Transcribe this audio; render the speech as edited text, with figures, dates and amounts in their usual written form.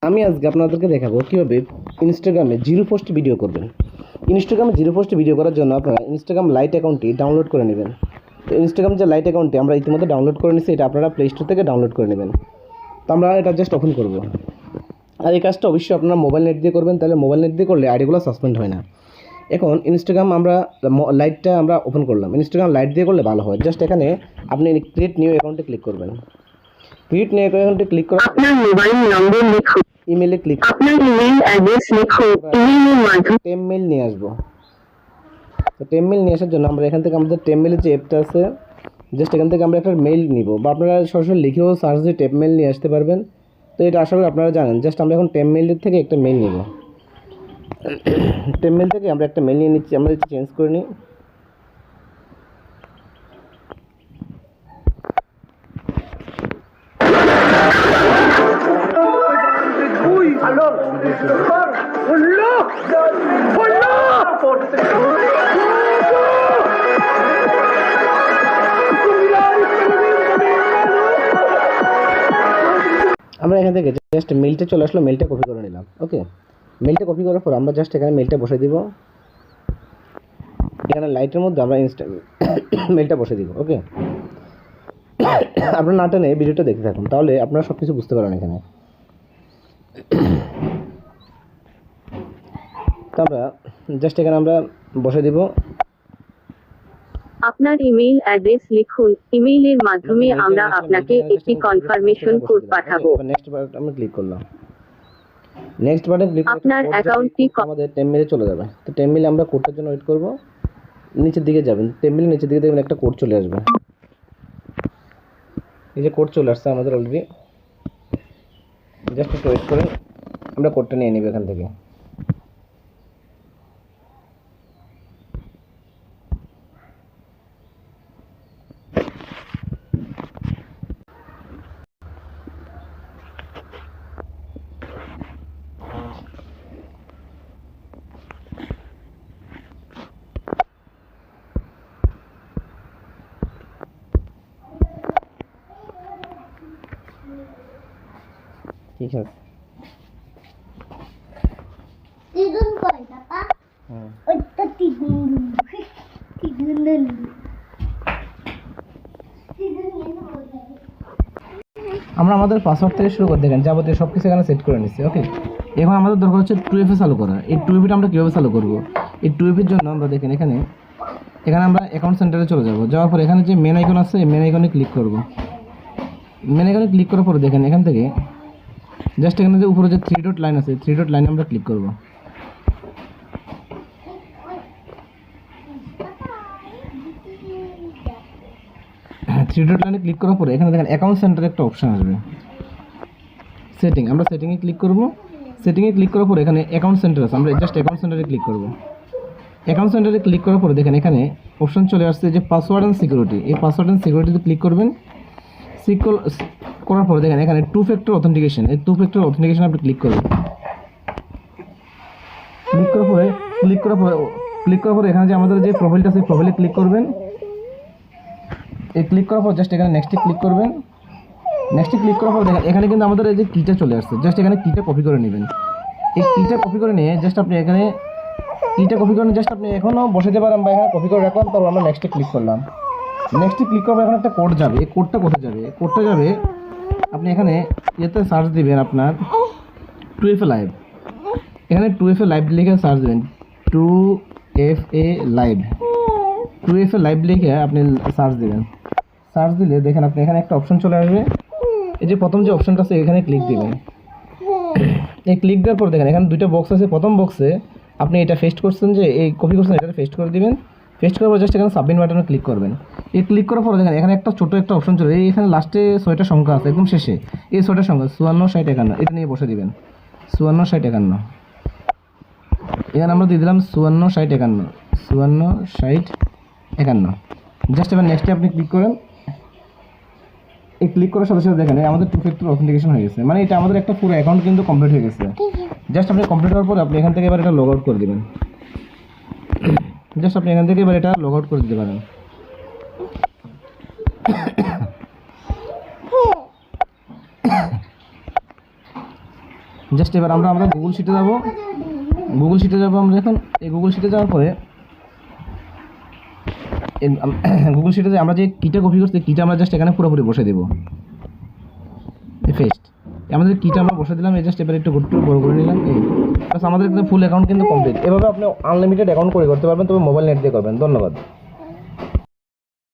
আমি আজকে আপনাদেরকে দেখাবো কীভাবে ইনস্টাগ্রামে জিরো পোস্ট ভিডিও করবেন। ইনস্টাগ্রামে জিরো পোস্ট ভিডিও করার জন্য আপনারা ইনস্টাগ্রাম লাইট অ্যাকাউন্টটি ডাউনলোড করে নেবেন। তো ইনস্টাগ্রাম যে লাইট অ্যাকাউন্টটি আমরা ইতিমধ্যে ডাউনলোড করে নিচ্ছি, এটা আপনারা প্লে স্টোর থেকে ডাউনলোড করে নেবেন। তো আমরা এটা জাস্ট ওপেন করব। আর এই কাজটা অবশ্যই আপনারা মোবাইল নেট দিয়ে করবেন, তাহলে মোবাইল নেট দিয়ে করলে আইডিগুলো সাসপেন্ড হয় না। এখন ইনস্টাগ্রাম আমরা লাইটটা আমরা ওপেন করলাম, ইনস্টাগ্রাম লাইট দিয়ে করলে ভালো হয়। জাস্ট এখানে আপনি ক্রিয়েট নিউ অ্যাকাউন্টে ক্লিক করবেন। ক্রিয়েট নিউ অ্যাকাউন্টে ক্লিক করে আপনার মোবাইল নম্বর লিখুন, ইমেলে ক্লিক আপনার ইমেল অ্যাড্রেস লিখুন, ইমেইলের মাধ্যমে টেমমেইল নিয়ে আসবো। তো টেমমেইল নিয়ে আসার জন্য আমরা এখান থেকে আমাদের টেমমেইলের যে অ্যাপটা আছে, জাস্ট এখান থেকে আমরা একটা মেইল নিব, বা আপনারা সরাসরি লিখেও সার্চ দিয়ে টেমমেইল নিয়ে আসতে পারবেন। তো এটা আশা করি আপনারা জানেন। জাস্ট আমরা এখন টেমমেইলের থেকে একটা মেইল নিব। টেমমেইল থেকে আমরা একটা মেইল নিয়ে নিচ্ছি, আমরা চেঞ্জ করে নিই। আমরা এখান থেকে জাস্ট মেলটা চলে আসলো, মেলটা কপি করে নিলাম। ওকে, মেলটা কপি করার পর আমরা জাস্ট এখানে মেলটা বসে দিব। এখানে লাইটের মধ্যে আমরা মেলটা বসে দিব। ওকে, আপনারা না টেনে ভিডিওটা দেখতে থাকুন, তাহলে আপনারা সব কিছু বুঝতে পারেন। এখানে তো আমরা জাস্ট এখানে আমরা বসে দিব। আপনার ইমেইল অ্যাড্রেস লিখুন, ইমেইলের মাধ্যমে আমরা আপনাকে একটি কনফার্মেশন কোড পাঠাবো। নেক্সট বাটন আমরা ক্লিক করলাম। নেক্সট বাটন ক্লিক করে আপনার অ্যাকাউন্টটি আমাদের টেমমেইলে চলে যাবে। তো টেমমেইলে আমরা কোডটার জন্য ওয়েট করব। নিচের দিকে যাবেন, টেমমেইলের নিচের দিকে দেখবেন একটা কোড চলে আসবে। এই যে কোড চলে আসছে আমাদের অলরেডি। জাস্ট একটু ওয়েট করেন, আমরা কোডটা নিয়ে নিব এখান থেকে। ঠিক আছে, তিগুন কই পাপা? ওইটা তিগুন। তিগুন নেন। আমরা আমাদের পাসওয়ার্ড থেকে শুরু করে দেখেন যাবতীয় সব কিছু এখানে সেট করে নিচ্ছি। ওকে, এখন আমাদের দরকার হচ্ছে 2FA চালু করা। এই 2FA আমরা কীভাবে চালু করব? এই 2FA জন্য আমরা দেখেন এখানে আমরা অ্যাকাউন্ট সেন্টারে চলে যাব। যাওয়ার পর এখানে যে মেন আইকন আছে, মেন আইকনে ক্লিক করব। মেন আইকনে ক্লিক করার পরে দেখেন এখান থেকে জাস্ট এখানে যে উপরে যে 3 ডট লাইন আছে, 3 ডট লাইনে আমরা ক্লিক করব। হ্যাঁ, 3 ডট লাইনে ক্লিক করার পরে এখানে দেখেন অ্যাকাউন্ট সেন্টারে একটা অপশন আসবে, সেটিং। আমরা সেটিংয়ে ক্লিক করব। সেটিংয়ে ক্লিক করার পরে এখানে অ্যাকাউন্ট সেন্টার আছে, আমরা জাস্ট অ্যাকাউন্ট সেন্টারে ক্লিক করব। অ্যাকাউন্ট সেন্টারে ক্লিক করার পরে দেখেন এখানে অপশন চলে আসছে যে পাসওয়ার্ড অ্যান্ড সিকিউরিটি। এই পাসওয়ার্ড অ্যান্ড সিকিউরিটিতে ক্লিক করবেন। করার পরে দেখেন এখানে 2 ফ্যাক্টর অথেন্টিকেশন, এই 2 ফ্যাক্টর অথেন্টিকেশন আপনি ক্লিক করবেন। ক্লিক করার পরে এখানে যে আমাদের যে প্রোফাইলটা আছে, প্রোফাইলে ক্লিক করবেন। এই ক্লিক করার পর জাস্ট এখানে নেক্সটে ক্লিক করবেন। নেক্সটে ক্লিক করার পর দেখেন এখানে কিন্তু আমাদের এই যে কিটা চলে আসছে, জাস্ট এখানে কিটা কপি করে নেবেন। এই কিটা কপি করে নিয়ে জাস্ট আপনি এখানে জাস্ট আপনি এখনও বসাতে পারেন, বা এখানে কপি করে রাখলাম। তারপর আমরা নেক্সটে ক্লিক করলাম। নেক্সটে ক্লিক করবো, এখানে একটা কোড যাবে। এই কোডটা কোথায় যাবে? কোডটা যাবে আপনি এখানে এতে সার্চ দিবেন আপনার 2FA লাইভ। এখানে 2FA লাইভ লিখে সার্চ দেবেন, 2FA লাইভ। 2FA লাইভ লিখে আপনি সার্চ দেবেন। সার্চ দিলে দেখেন আপনি এখানে একটা অপশন চলে আসবে। এই যে প্রথম যে অপশনটা আছে এখানে ক্লিক দিবেন। এই ক্লিক দেওয়ার পর দেখেন এখানে দুইটা বক্স আছে। প্রথম বক্সে আপনি এটা পেস্ট করছেন, যে এই কপি করছেন, এটা পেস্ট করে দিবেন। পেস্ট করার পর জাস্ট এখানে সাবমিট বাটনে ক্লিক করবেন। এই ক্লিক করার পর দেখেন এখানে একটা ছোটো একটা অপশন চলে, এখানে লাস্টে 6টা সংখ্যা আছে একদম শেষে। এই 6টা সংখ্যা 54, 60, 51, এটা নিয়ে বসে দিবেন। 54, 60, 51। এখানে আমরা দিয়ে দিলাম 54, 60, 51, 54, 60, 51। জাস্ট এবার নেক্সটে আপনি ক্লিক করেন। এই ক্লিক করার সাথে সাথে দেখেন আমাদের 2 ফ্যাক্টর অথেন্টিকেশন হয়ে গেছে। মানে এটা আমাদের একটা পুরো অ্যাকাউন্ট কিন্তু কমপ্লিট হয়ে গেছে। জাস্ট আপনি কমপ্লিট হওয়ার পর আপনি এখান থেকে এবার এটা লগ আউট করে দেবেন। জাস্ট আপনি এখান থেকে এবার এটা লগ আউট করে দিতে পারেন। জাস্ট এবার আমরা গুগল শিটে যাবো। গুগল শিটে যাবো আমরা এখন। এই গুগল শিটে যাওয়ার পরে গুগল শিটে আমরা যে কিটা কপি করছি কিটা আমরা জাস্ট এখানে পুরোপুরি বসে দেবো। ফেস্ট আমাদের কিটা আমরা বসে দিলাম। এই জাস্ট এবার একটু বড় করে নিলাম। এই প্লাস আমাদের কিন্তু ফুল অ্যাকাউন্ট কিন্তু কমপ্লিট। এভাবে আপনি আনলিমিটেড অ্যাকাউন্ট করতে পারবেন, তবে মোবাইল নেট দিয়ে করবেন। ধন্যবাদ।